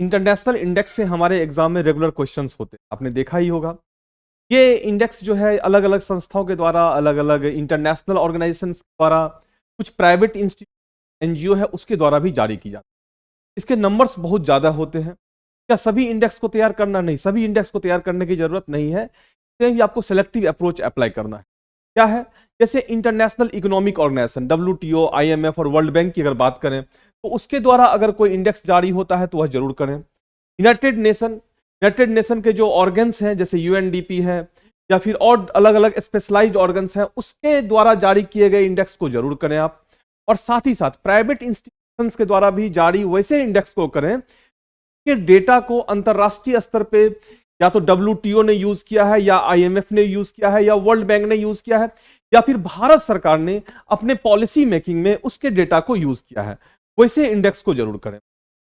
International index से हमारे exam में रेगुलर क्वेश्चंस होते हैं, आपने देखा ही होगा। ये इंडेक्स जो है अलग अलग संस्थाओं के द्वारा, अलग अलग इंटरनेशनल ऑर्गेनाइजेशन द्वारा, कुछ प्राइवेट इंस्टीट्यूट एनजीओ है उसके द्वारा भी जारी की जाती है। इसके नंबर्स बहुत ज़्यादा होते हैं। क्या सभी इंडेक्स को तैयार करना? नहीं, सभी इंडेक्स को तैयार करने की जरूरत नहीं है। इसमें भी आपको सेलेक्टिव अप्रोच अप्लाई करना है। क्या है? जैसे international economic organisation WTO, IMF और वर्ल्ड बैंक की अगर बात करें तो उसके द्वारा अगर कोई इंडेक्स जारी होता है तो वह जरूर करें। यूनाइटेड नेशन के जो ऑर्गन्स हैं जैसे UNDP है या फिर और अलग अलग स्पेशलाइज्ड ऑर्गन्स हैं उसके द्वारा जारी किए गए इंडेक्स को जरूर करें आप। और साथ ही साथ प्राइवेट इंस्टीट्यूशंस के द्वारा भी जारी वैसे इंडेक्स को करें कि डेटा को अंतरराष्ट्रीय स्तर पे या तो WTO ने यूज किया है या IMF ने यूज किया है या वर्ल्ड बैंक ने यूज किया है या फिर भारत सरकार ने अपने पॉलिसी मेकिंग में उसके डेटा को यूज किया है, वैसे इंडेक्स को जरूर करें।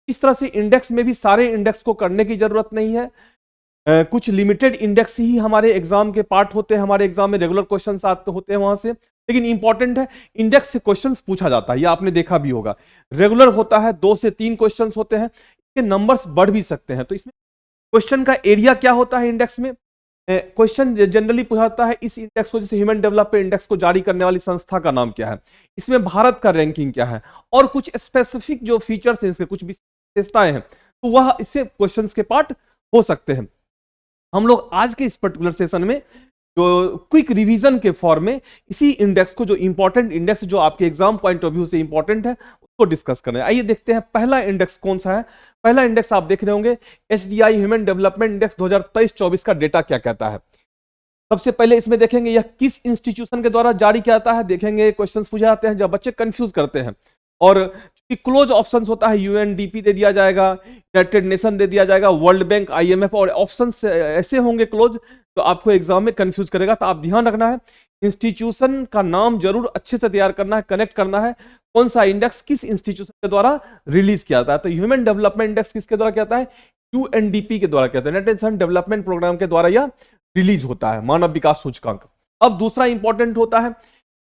इस तरह से इंडेक्स में भी सारे इंडेक्स को करने की जरूरत नहीं है। कुछ लिमिटेड इंडेक्स ही हमारे एग्जाम के पार्ट होते हैं, हमारे एग्जाम में रेगुलर क्वेश्चंस आते होते हैं वहां से, लेकिन इंपॉर्टेंट है इंडेक्स से क्वेश्चंस पूछा जाता है, ये आपने देखा भी होगा। रेगुलर होता है 2 से 3 क्वेश्चंस होते हैं, इसके नंबर्स बढ़ भी सकते हैं। तो इसमें क्वेश्चन का एरिया क्या होता है इंडेक्स में? क्वेश्चन जनरली पूछाता है इस इंडेक्स को, जैसे ह्यूमन डेवलपमेंट इंडेक्स को जारी करने वाली संस्था का नाम क्या है, इसमें भारत का रैंकिंग क्या है, और कुछ स्पेसिफिक जो फीचर्स हैं इसके, कुछ विशेषताएं हैं, तो वह इससे क्वेश्चंस के पार्ट हो सकते हैं। हम लोग आज के इस पर्टिकुलर सेशन में जो क्विक रिवीजन के फॉर्म में इसी इंडेक्स को, जो इंपॉर्टेंट इंडेक्स जो आपके एग्जाम पॉइंट ऑफ व्यू से इंपॉर्टेंट है, उसको डिस्कस करें। आइए देखते हैं पहला इंडेक्स कौन सा है। पहला इंडेक्स आप देख रहे होंगे HDI ह्यूमन डेवलपमेंट इंडेक्स 2023-24 का डेटा क्या कहता है। सबसे पहले इसमें देखेंगे यह किस इंस्टीट्यूशन के द्वारा जारी किया जाता है, देखेंगे क्वेश्चंस पूछे जाते हैं जब बच्चे कंफ्यूज करते हैं। और क्लोज ऑप्शंस होता है, UNDP दे दिया जाएगा, यूनाइटेड नेशन दे दिया जाएगा, वर्ल्ड बैंक, IMF, और ऑप्शंस ऐसे होंगे क्लोज तो आपको एग्जाम में कंफ्यूज करेगा। तो आप ध्यान रखना है, इंस्टीट्यूशन का नाम जरूर अच्छे से तैयार करना है, कनेक्ट करना है कौन सा इंडेक्स किस इंस्टीट्यूशन के द्वारा रिलीज किया जाता है। तो ह्यूमन डेवलपमेंट इंडेक्स किसके द्वारा किया जाता है? UNDP के द्वारा किया जाता है, यूनाइटेड नेशन डेवलपमेंट प्रोग्राम के द्वारा यह रिलीज होता है, मानव विकास सूचकांक। अब दूसरा इंपॉर्टेंट होता है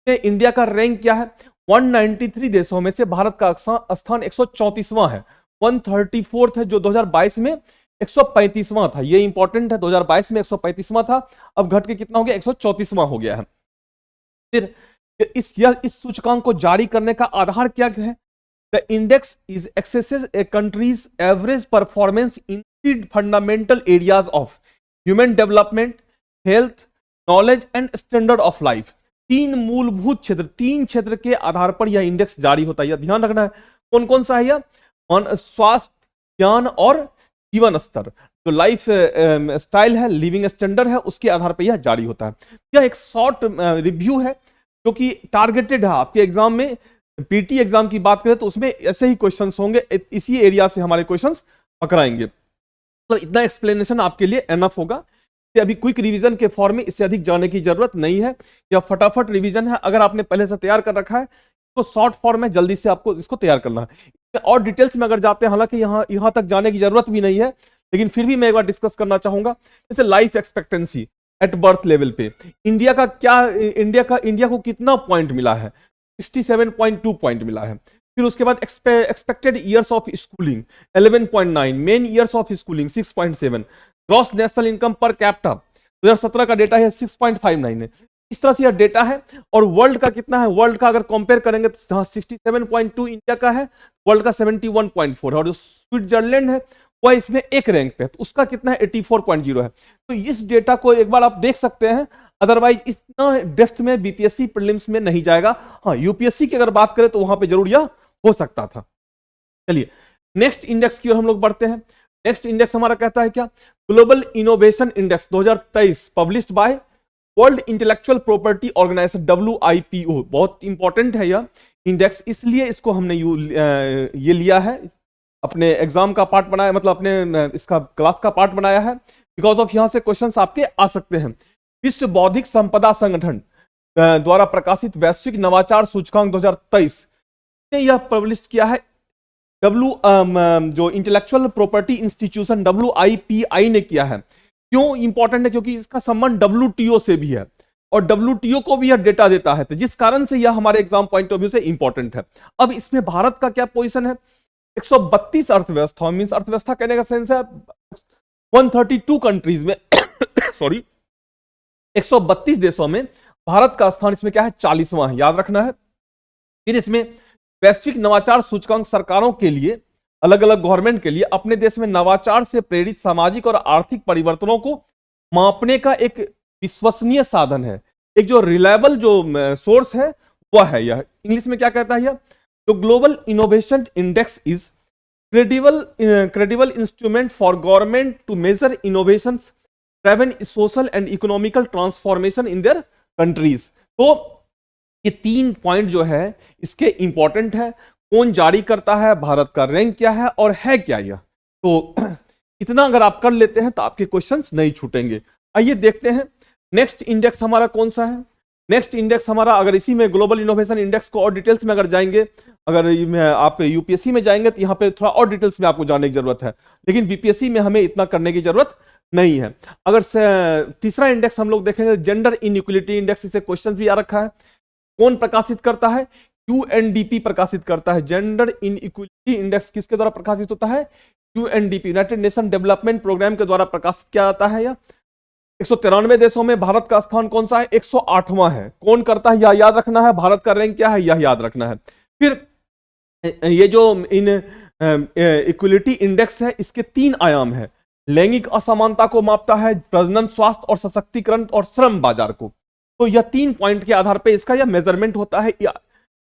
इंडिया का रैंक क्या है। 193 देशों में से भारत का स्थान 134वां है, 134th है, जो 2022 में 135वां था। ये इंपॉर्टेंट है, 2022 में 135वां था, अब घट के कितना हो गया? 134वां हो गया है। फिर इस सूचकांक को जारी करने का आधार क्या है? The index is axes A countries average performance in 3 fundamental areas of human development, health, knowledge and standard of life. 3 मूलभूत क्षेत्र, 3 क्षेत्र के आधार पर यह इंडेक्स जारी होता है। यह ध्यान रखना है कौन कौन सा है यह? स्वास्थ्य, ज्ञान और जीवन स्तर, जो लाइफ स्टाइल है, लिविंग स्टैंडर्ड है, उसके आधार पर यह जारी होता है। यह एक शॉर्ट रिव्यू है जो कि टारगेटेड है आपके एग्जाम में। PT एग्जाम की बात करें तो उसमें ऐसे ही क्वेश्चंस होंगे, इसी एरिया से हमारे क्वेश्चंस पकड़ाएंगे। तो इतना एक्सप्लेनेशन आपके लिए एनफ होगा। अभी क्विक रिवीजन के फॉर्म में इससे अधिक जाने की जरूरत नहीं है, या फटाफट रिवीजन है। अगर आपने पहले से तैयार कर रखा है तो शॉर्ट फॉर्म में जल्दी से आपको इसको तैयार करना है। और डिटेल्स में अगर जाते हैं, हालांकि यहां तक जाने की जरूरत भी नहीं है, लेकिन फिर भी मैं एक बार डिस्कस करना चाहूंगा। जैसे life expectancy at birth level पे इंडिया को कितना पॉइंट मिला है? 67.2 पॉइंट मिला है। फिर उसके बाद expected years of schooling 11.9, main years of schooling 6.7, gross national income per capita 2017 का डेटा है 6.59 है। इस तरह से यह डेटा है। और वर्ल्ड का कितना है? वर्ल्ड का अगर कंपेयर करेंगे तो जहां 67.2 इंडिया का है, वर्ल्ड का 71.4 है, और जो स्विट्जरलैंड है वह इसमें एक रैंक पे है, तो उसका कितना है? 84.0 है। तो इस डेटा को एक बार आप देख सकते हैं, अदरवाइज इतना डेप्थ में BPSC प्रीलिम्स में नहीं जाएगा। हाँ, UPSC की अगर बात करें तो वहां पे जरूर यह हो सकता था। चलिए नेक्स्ट इंडेक्स की ओर हम लोग बढ़ते हैं। नेक्स्ट इंडेक्स हमारा कहता है क्या? Global innovation index 2023, published by world intellectual property organisation WIPO। बहुत इंपॉर्टेंट है यह इंडेक्स, इसलिए इसको हमने ये लिया है, अपने एग्जाम का पार्ट बनाया, मतलब अपने इसका क्लास का पार्ट बनाया है, बिकॉज ऑफ यहां से क्वेश्चंस आपके आ सकते हैं। विश्व बौद्धिक संपदा संगठन द्वारा प्रकाशित वैश्विक नवाचार सूचकांक 2023 ने यह पब्लिश किया है। जो इंटेलेक्चुअल प्रॉपर्टी इंस्टीट्यूशन WIPI ने किया है। क्यों इंपॉर्टेंट है? क्योंकि इसका संबंध WTO से भी है, और WTO को भी यह डेटा देता है, तो जिस कारण से यह हमारे एग्जाम पॉइंट ऑफ व्यू से इंपॉर्टेंट है। अब इसमें भारत का क्या पोजीशन है? 132 अर्थव्यवस्था, मीन्स अर्थव्यवस्था कहने का सेंस है 132 कंट्रीज में सॉरी 132 देशों में भारत का स्थान इसमें क्या है, 40वां है, याद रखना है। फिर इसमें वैश्विक नवाचार सूचकांक सरकारों के लिए, अलग अलग गवर्नमेंट के लिए अपने देश में नवाचार से प्रेरित सामाजिक और आर्थिक परिवर्तनों को मापने का एक विश्वसनीय साधन है, एक जो रिलायबल जो सोर्स है वह है यह। इंग्लिश में क्या कहता है यह, तो global innovation index is credible instrument for government to measure innovations driven social and economical transformation in their countries। तो ये 3 पॉइंट जो है इसके इंपॉर्टेंट है, कौन जारी करता है, भारत का रैंक क्या है और है क्या यह। तो इतना अगर आप कर लेते हैं तो आपके क्वेश्चंस नहीं छूटेंगे। आइए देखते हैं नेक्स्ट इंडेक्स हमारा कौन सा है। नेक्स्ट इंडेक्स हमारा, अगर इसी में ग्लोबल इनोवेशन इंडेक्स को और डिटेल्स में अगर जाएंगे, अगर आप यूपीएससी में जाएंगे तो यहाँ पे थोड़ा और डिटेल्स में आपको जानने की जरूरत है, लेकिन बीपीएससी में हमें इतना करने की जरूरत नहीं है। अगर तीसरा इंडेक्स हम लोग देखेंगे, जेंडर इनइक्वलिटी इंडेक्स, इसे क्वेश्चन भी आ रखा है, कौन प्रकाशित करता है, यूएनडीपी प्रकाशित करता है। जेंडर इनइक्वलिटी इंडेक्स किसके द्वारा प्रकाशित होता है, UNDP, united nation development programme के द्वारा प्रकाशित किया जाता है। यह 193 देशों में भारत का स्थान कौन सा है, 108वां है। कौन करता है यह याद रखना है, भारत का रैंक क्या है यह याद रखना है। फिर ये जो इन इक्वलिटी इंडेक्स है इसके 3 आयाम है, लैंगिक असमानता को मापता है, प्रजनन, स्वास्थ्य और सशक्तिकरण और श्रम बाजार को। तो यह 3 पॉइंट के आधार पर इसका यह मेजरमेंट होता है।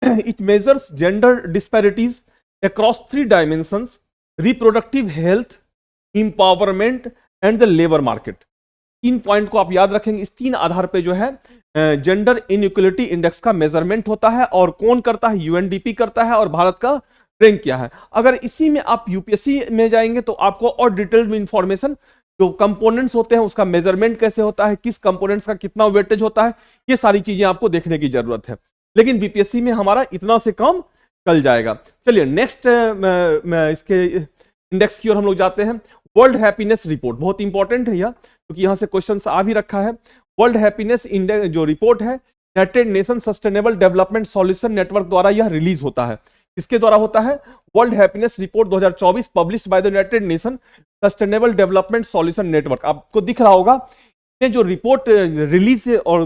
It measures gender disparities across 3 dimensions, reproductive health, empowerment and the labour market. 3 point को आप याद रखेंगे, इस 3 आधार पे जो है जेंडर इनइक्वलिटी इंडेक्स का मेजरमेंट होता है। और कौन करता है, यूएनडीपी करता है। और भारत का रैंक क्या है। अगर इसी में आप यूपीएससी में जाएंगे तो आपको और डिटेल्ड में इंफॉर्मेशन, जो कंपोनेंट्स होते हैं उसका मेजरमेंट कैसे होता है, किस कंपोनेंट्स का कितना वेटेज होता है, ये सारी चीजें आपको देखने की जरूरत है। लेकिन बीपीएससी में हमारा इतना से काम चल जाएगा। चलिए नेक्स्ट इसके इंडेक्स की ओर हम लोग जाते हैं। वर्ल्ड हैप्पीनेस रिपोर्ट बहुत इंपॉर्टेंट है यह, क्योंकि यहां से क्वेश्चन आ भी रखा है। वर्ल्ड हैप्पीनेस इंडेक्स जो रिपोर्ट है, United nation sustainable development solution network द्वारा यह रिलीज होता है। किसके द्वारा होता है, world happiness report 2024 published by the United nation sustainable development solution network. आपको दिख रहा होगा ये जो रिपोर्ट रिलीज और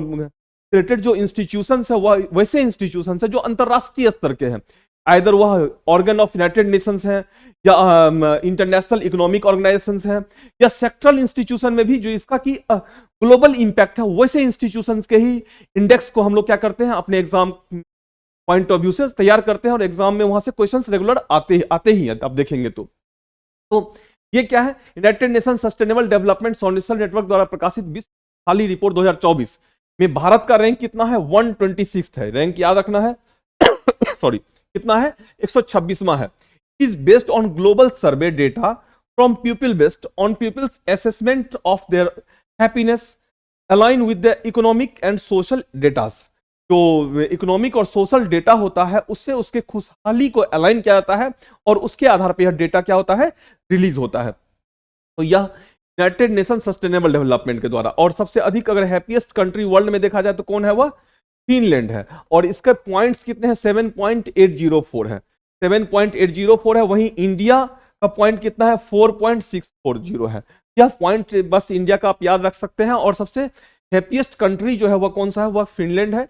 रिलेटेड जो इंस्टीट्यूशंस है वह वैसे इंस्टीट्यूशंस है जो अंतरराष्ट्रीय स्तर के हैं, आइदर वह ऑर्गन ऑफ यूनाइटेड नेशंस है या इंटरनेशनल इकोनॉमिक ऑर्गेनाइजेशंस है या सेक्टरल इंस्टीट्यूशन में भी जो इसका की ग्लोबल इंपैक्ट है, वैसे इंस्टीट्यूशंस के ही इंडेक्स को हम लोग क्या करते हैं अपने एग्जाम पॉइंट ऑफ व्यू से तैयार करते हैं और एग्जाम में वहां से क्वेश्चंस रेगुलर आते ही हैं। आप देखेंगे तो ये क्या है, United nation sustainable development solution network द्वारा प्रकाशित विश्व खुशहाली रिपोर्ट 2024 में भारत का रैंक कितना है, 126 है। रैंक याद रखना है सॉरी कितना है, 126वां है। Is based on global survey data from people, based on people's assessment of their happiness align with the economic and social datas. जो इकोनॉमिक और सोशल डेटा होता है उससे उसके खुशहाली को अलाइन किया जाता है और उसके आधार पर यह डेटा क्या होता है, रिलीज होता है। तो यह यूनाइटेड नेशन सस्टेनेबल डेवलपमेंट के द्वारा। और सबसे अधिक अगर हैप्पीएस्ट कंट्री वर्ल्ड में देखा जाए तो कौन है, वह फिनलैंड है। और इसके पॉइंट्स कितने हैं, 7.804 है, 7.804 है। वहीं इंडिया का पॉइंट कितना है, 4.640 है। यह पॉइंट बस इंडिया का आप याद रख सकते हैं। और सबसे हैप्पीएस्ट कंट्री जो है वह कौन सा है, वह फिनलैंड है।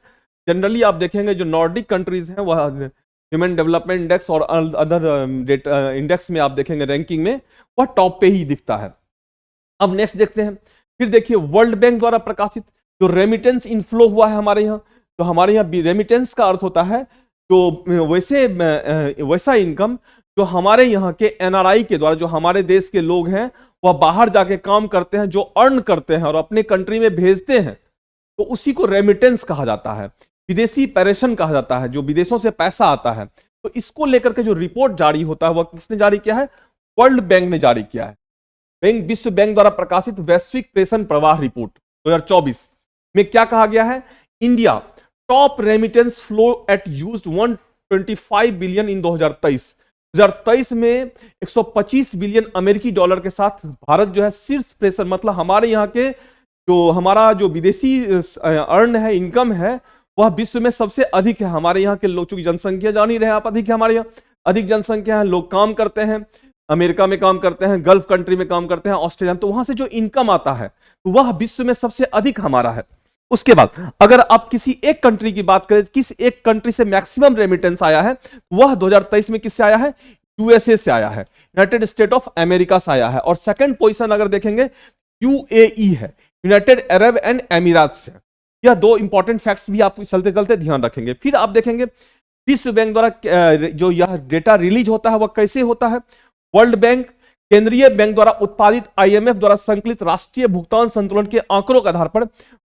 जनरली आप देखेंगे जो नॉर्डिक कंट्रीज हैं वह ह्यूमन डेवलपमेंट इंडेक्स और अदर इंडेक्स में आप देखेंगे रैंकिंग में वह टॉप पे ही दिखता है। अब नेक्स्ट देखते हैं, फिर देखिए वर्ल्ड बैंक द्वारा प्रकाशित जो रेमिटेंस इनफ्लो हुआ है हमारे यहाँ, तो हमारे यहाँ रेमिटेंस का अर्थ होता है तो वैसा इनकम जो हमारे यहाँ के एनआरआई के द्वारा, जो हमारे देश के लोग हैं वह बाहर जाके काम करते हैं, जो अर्न करते हैं और अपने कंट्री में भेजते हैं, तो उसी को रेमिटेंस कहा जाता है। विदेशी पैरेशन कहा जाता है, जो विदेशों से पैसा आता है। तो इसको लेकर के जो रिपोर्ट जारी होता है वह किसने जारी किया है, वर्ल्ड बैंक ने जारी किया है। विश्व बैंक द्वारा प्रकाशित वैश्विक प्रेषण प्रवाह रिपोर्ट 2024 में क्या कहा गया है, India top remittance flow at used 125 billion in 2023 में 125 बिलियन अमेरिकी डॉलर के साथ भारत जो है शीर्ष प्रेषण, मतलब हमारे यहाँ के जो हमारा जो विदेशी अर्न है, इनकम है, वह विश्व में सबसे अधिक है। हमारे यहाँ के लोग, चूंकि जनसंख्या जान ही रहे आप, अधिक है हमारे यहाँ, अधिक जनसंख्या है, लोग काम करते हैं, अमेरिका में काम करते हैं, गल्फ कंट्री में काम करते हैं, ऑस्ट्रेलिया में, तो वहां से जो इनकम आता है तो वह विश्व में सबसे अधिक हमारा है। उसके बाद अगर आप किसी एक कंट्री की बात करें, किस एक कंट्री से मैक्सिमम रेमिटेंस आया है, वह 2023 में किससे आया है? यूएसए से आया है, यूनाइटेड स्टेट ऑफ अमेरिका से आया है। और सेकंड पोजीशन अगर देखेंगे यूएई है, यूनाइटेड अरब एंड एमिरात से। यह दो इंपॉर्टेंट फैक्ट्स भी आप चलते चलते ध्यान रखेंगे। फिर आप देखेंगे विश्व बैंक द्वारा जो यह डेटा रिलीज होता है वह कैसे होता है? वर्ल्ड बैंक केंद्रीय बैंक द्वारा उत्पादित आईएमएफ द्वारा संकलित राष्ट्रीय भुगतान संतुलन के आंकड़ों के आधार पर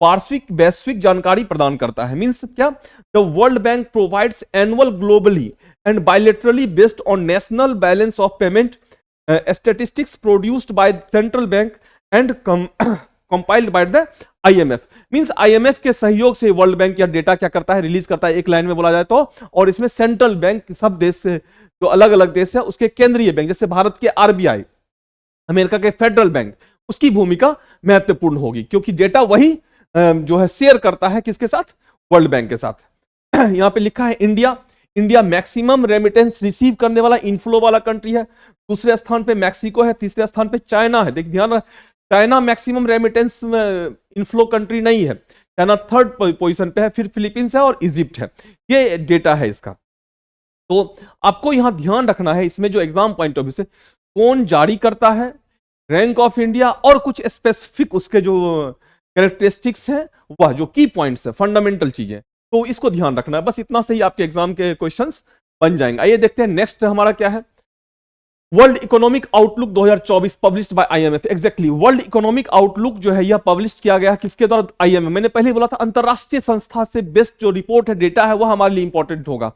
वार्षिक वैश्विक जानकारी प्रदान करता है। मींस क्या? The world bank provides annual globally and bilaterally based on national balance of payment statistics produced by central bank and compiled by the IMF. Means IMF के सहयोग से वर्ल्ड बैंक यह डेटा क्या करता है? रिलीज करता है, एक लाइन में बोला जाए तो। और इसमें सेंट्रल बैंक सब देश से जो अलग अलग देश है उसके केंद्रीय बैंक, जैसे भारत के आरबीआई, अमेरिका के फेडरल बैंक, उसकी भूमिका महत्वपूर्ण होगी, क्योंकि डेटा वही जो है शेयर करता है किसके साथ? वर्ल्ड बैंक के साथ। यहां पे लिखा है India. India maximum remittance receive करने वाला इनफ्लो वाला कंट्री है। दूसरे स्थान पे मैक्सिको है, तीसरे स्थान पे चाइना है। देखिए ध्यान, China maximum remittance inflow country नहीं है, चाइना थर्ड पोजीशन पे है, फिर फिलीपींस है और इजिप्ट है। ये डेटा है इसका। तो आपको यहां ध्यान रखना है इसमें जो एग्जाम पॉइंट ऑफ व्यू से कौन जारी करता है, रैंक ऑफ इंडिया, और कुछ स्पेसिफिक उसके जो कैरेक्टरिस्टिक्स हैं, वह जो की पॉइंट्स है, फंडामेंटल चीजें, तो इसको ध्यान रखना है। बस इतना से ही आपके एग्जाम के क्वेश्चंस बन जाएंगे। आइए देखते हैं नेक्स्ट हमारा क्या है। World economic outlook 2024 published by IMF. Exactly, world economic outlook जो है यह पब्लिश किया गया किसके द्वारा? आईएमएफ। मैंने पहले ही बोला था अंतरराष्ट्रीय संस्था से बेस्ट जो रिपोर्ट है, डेटा है, वह हमारे लिए इंपॉर्टेंट होगा।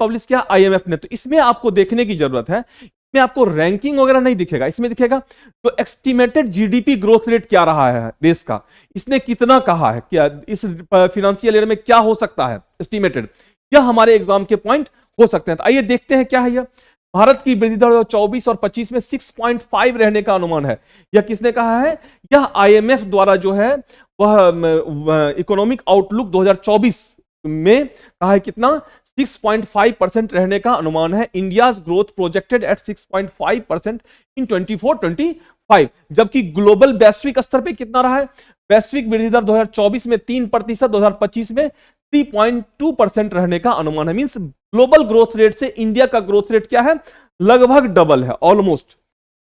पब्लिश किया आईएमएफ ने, तो इसमें आपको देखने की जरूरत है। इसमें आपको रैंकिंग वगैरह नहीं दिखेगा, इसमें दिखेगा तो एस्टिमेटेड जीडीपी ग्रोथ रेट क्या रहा है देश का, इसने कितना कहा है, क्या इस फिनेंशियल ईयर में क्या हो सकता है एस्टिमेटेड, यह हमारे एग्जाम के पॉइंट हो सकते हैं। तो आइए देखते हैं क्या है यह। भारत की वृद्धि दर 24 और 25 में 6.5 रहने का अनुमान है। यह किसने कहा है? यह आईएमएफ द्वारा जो है वह इकोनॉमिक आउटलुक 2024 में कहा है कितना? 6.5% रहने का अनुमान है। इंडियाज ग्रोथ प्रोजेक्टेड एट 6.5% इन 24-25, जबकि ग्लोबल वैश्विक स्तर पे कितना रहा है? वैश्विक वृद्धि दर 2024 में 3%, 2025 में 3.2% रहने का अनुमान है। मींस ग्लोबल ग्रोथ रेट से इंडिया का ग्रोथ रेट क्या है? लगभग डबल है, ऑलमोस्ट।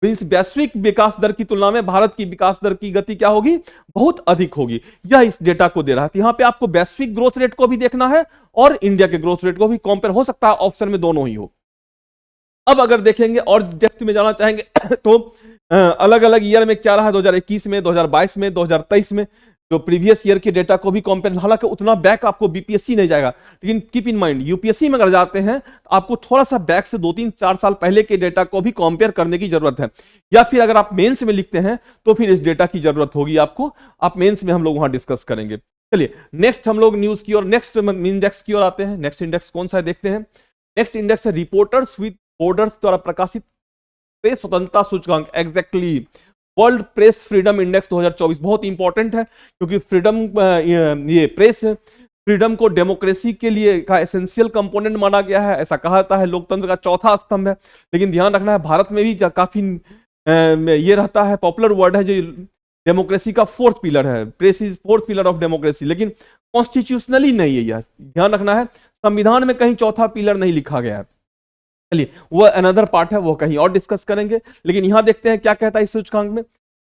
मींस वैश्विक विकास दर की तुलना में भारत की विकास दर की गति क्या होगी? बहुत अधिक होगी। यह इस डेटा को दे रहा है। तो यहां पे आपको वैश्विक ग्रोथ रेट को भी देखना है और इंडिया के ग्रोथ रेट को भी कंपेयर, हो सकता है ऑप्शन में दोनों ही हो। अब अगर देखेंगे और डेप्थ में जाना चाहेंगे तो अलग अलग ईयर में क्या रहा है, 2021 में, 2022 में, 2023 में, जो प्रीवियस ईयर के डेटा को भी कंपेयर। हालांकि उतना बैक आपको बीपीएससी नहीं जाएगा, लेकिन कीप इन माइंड यूपीएससी में अगर जाते हैं तो आपको थोड़ा सा बैक से 2-3-4 साल पहले के डेटा को भी कंपेयर करने की जरूरत है। या फिर अगर आप मेंस में लिखते हैं तो फिर इस डेटा की जरूरत होगी आपको, आप मेंस में हम लोग वहां डिस्कस करेंगे। चलिए नेक्स्ट हम लोग न्यूज की और नेक्स्ट इंडेक्स की ओर आते हैं। नेक्स्ट इंडेक्स कौन सा है देखते हैं। नेक्स्ट इंडेक्स है रिपोर्टर्स विद बॉर्डर्स द्वारा प्रकाशित प्रेस स्वतंत्रता सूचकांक। Exactly, world press freedom index 2024 बहुत इंपॉर्टेंट है, क्योंकि फ्रीडम, ये प्रेस फ्रीडम को डेमोक्रेसी के लिए का एसेंशियल कंपोनेंट माना गया है, ऐसा कहा जाता है, लोकतंत्र का चौथा स्तंभ है। लेकिन ध्यान रखना है भारत में भी काफी ये रहता है, पॉपुलर वर्ड है, जो डेमोक्रेसी का फोर्थ पिलर है। Press is fourth pillar of democracy, लेकिन कॉन्स्टिट्यूशनली नहीं है। यह ध्यान रखना है, संविधान में कहीं चौथा पिलर नहीं लिखा गया है। चलिए वो अनदर पार्ट है, वो कहीं और डिस्कस करेंगे। लेकिन यहां देखते हैं क्या कहता है इस सूचकांक में।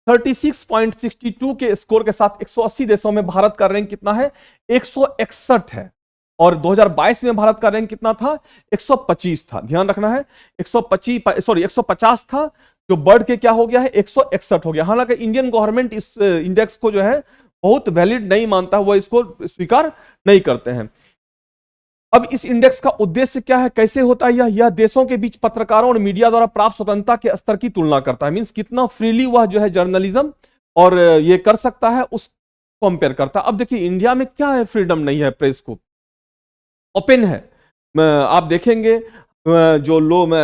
36.62 के स्कोर के साथ 180 देशों में भारत का रैंक कितना है? 161 है। और 2022 में भारत का रैंक कितना था? 125 था। ध्यान रखना है, 150 था, जो बढ़ के क्या हो गया है? 161 हो गया। हालांकि इंडियन गवर्नमेंट इस इंडेक्स को जो है बहुत वैलिड नहीं मानता, वो इसको स्वीकार नहीं करते हैं। अब इस इंडेक्स का उद्देश्य क्या है, कैसे होता है यह देशों के बीच पत्रकारों और मीडिया द्वारा प्राप्त स्वतंत्रता के स्तर की तुलना करता है। मींस कितना फ्रीली वह जो है जर्नलिज्म और ये कर सकता है, उस कंपेयर करता है। अब देखिए इंडिया में क्या है, फ्रीडम नहीं है, प्रेस को ओपन है। आप देखेंगे जो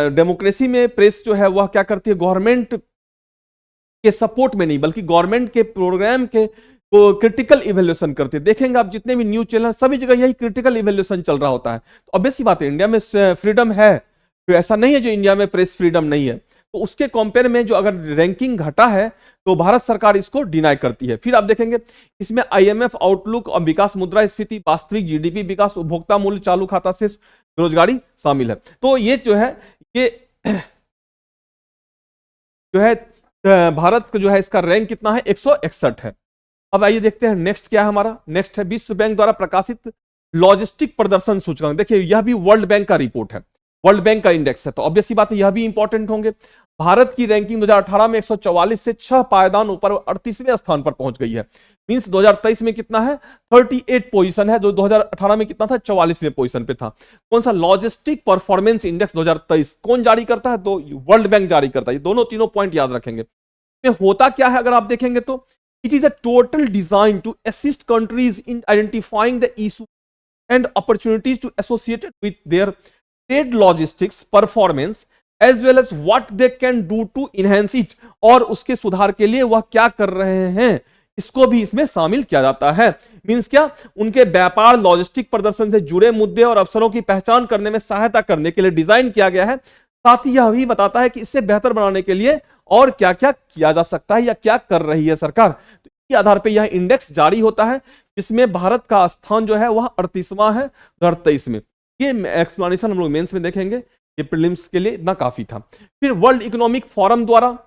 डेमोक्रेसी में प्रेस जो है वह क्या करती है, गवर्नमेंट के सपोर्ट में नहीं बल्कि गवर्नमेंट के प्रोग्राम के तो क्रिटिकल इवैल्यूएशन करते हैं। देखेंगे आप जितने भी न्यूज चैनल सभी जगह यही क्रिटिकल इवैल्यूएशन चल रहा होता है। तो ऑब्वियस सी बात है इंडिया में फ्रीडम है, तो ऐसा नहीं है जो इंडिया में प्रेस फ्रीडम नहीं है। तो उसके कंपेयर में जो अगर रैंकिंग घटा है तो भारत सरकार इसको डिनाई करती है। फिर आप देखेंगे इसमें आईएमएफ आउटलुक और विकास मुद्रास्फीति, वास्तविक जीडीपी विकास, उपभोक्ता मूल्य, चालू खाता से बेरोजगारी शामिल है। तो ये जो है ये जो है भारत का जो है इसका रैंक कितना है, 161 है। अब आइए देखते हैं नेक्स्ट क्या है हमारा। नेक्स्ट है विश्व बैंक द्वारा प्रकाशित लॉजिस्टिक प्रदर्शन सूचकांक। देखिए यह भी वर्ल्ड बैंक का रिपोर्ट है, वर्ल्ड बैंक का इंडेक्स है, तो ऑब्वियस सी बात है यह भी इंपॉर्टेंट होंगे। भारत की रैंकिंग 2018 में 144 से 6 पायदान ऊपर 38वें स्थान पर पहुंच गई है। मींस 2023 में कितना है, 38 पोजीशन है, जो 2018 में कितना था, 44वें पोजीशन पे था। कौन सा, लॉजिस्टिक परफॉर्मेंस इंडेक्स 2023 कौन जारी करता है, तो वर्ल्ड बैंक जारी करता है। ये दोनों तीनों पॉइंट याद रखेंगे। होता क्या है अगर आप देखेंगे तो it is a total design to assist countries in identifying the issue and opportunities to associated with their trade logistics performance as well as what they can do to enhance it, और उसके सुधार के लिए वह क्या कर रहे हैं इसको भी इसमें शामिल किया जाता है। मींस क्या, उनके व्यापार लॉजिस्टिक प्रदर्शन से जुड़े मुद्दे और अवसरों की पहचान करने में सहायता करने के लिए डिजाइन किया गया है। साथ ही यह भी बताता है कि इससे बेहतर बनाने के लिए और क्या क्या किया जा सकता है या क्या कर रही है सरकार। तो इसी आधार पर यह इंडेक्स जारी होता है, जिसमें भारत का स्थान जो है वह 38वां है 2023 में। ये एक्सप्लेनेशन हम लोग मेंस में देखेंगे, ये प्रीलिम्स के लिए इतना काफी था। फिर वर्ल्ड इकोनॉमिक फोरम द्वारा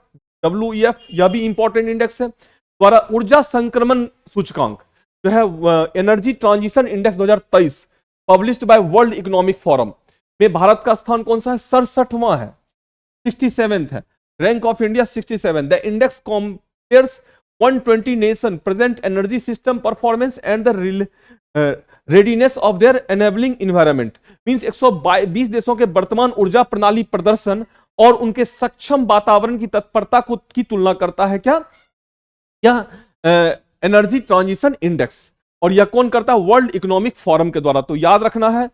WEF, यह भी इंपॉर्टेंट इंडेक्स है, द्वारा ऊर्जा संक्रमण सूचकांक जो है energy transition index 2023 published by world economic forum में भारत का स्थान कौन सा है, 67वां है, 67th है। Rank of India 67। The index compares 120 nation present energy system performance and the readiness of their enabling environment. Means 120 देशों के वर्तमान ऊर्जा प्रणाली प्रदर्शन और उनके सक्षम वातावरण की तत्परता की तुलना करता है। क्या यह एनर्जी ट्रांजिशन इंडेक्स, और यह कौन करता है, वर्ल्ड इकोनॉमिक फोरम के द्वारा। तो याद रखना है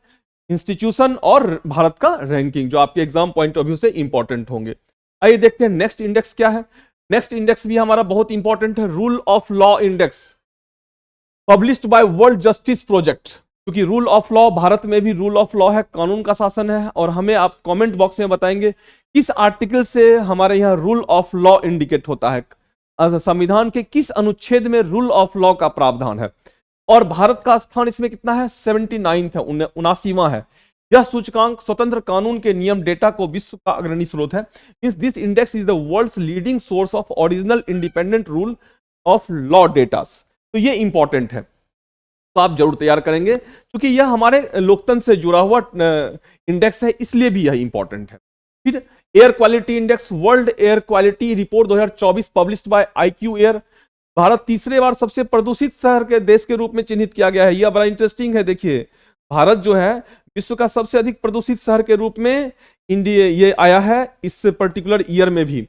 इंस्टीट्यूशन और भारत का रैंकिंग जो आपके एग्जाम पॉइंट ऑफ व्यू से इंपॉर्टेंट होंगे। आइए देखते हैं नेक्स्ट इंडेक्स क्या है। नेक्स्ट इंडेक्स भी हमारा बहुत इंपॉर्टेंट है, rule of law index published by world justice project. क्योंकि रूल ऑफ लॉ, भारत में भी रूल ऑफ लॉ है, कानून का शासन है, और हमें आप कमेंट बॉक्स में बताएंगे किस आर्टिकल से हमारे यहाँ रूल ऑफ लॉ इंडिकेट होता है, संविधान के किस अनुच्छेद में रूल ऑफ लॉ का प्रावधान है। और भारत का स्थान इसमें कितना है, 79th है, 79वां है। यह सूचकांक स्वतंत्र कानून के नियम डेटा को विश्व का अग्रणी स्रोत है। This index is the world's leading source of original independent rule of law datas. तो ये इंपॉर्टेंट है, तो आप जरूर तैयार करेंगे, क्योंकि यह हमारे लोकतंत्र से जुड़ा हुआ इंडेक्स है, इसलिए भी यह इंपॉर्टेंट है। फिर air quality index, world air quality report 2024 published by IQ air. Bharat तीसरे बार सबसे प्रदूषित शहर के देश के रूप में चिन्हित किया गया है। यह बड़ा इंटरेस्टिंग है। देखिए भारत जो है विश्व का सबसे अधिक प्रदूषित शहर के रूप में इंडिया ये आया है इस पर्टिकुलर ईयर में भी।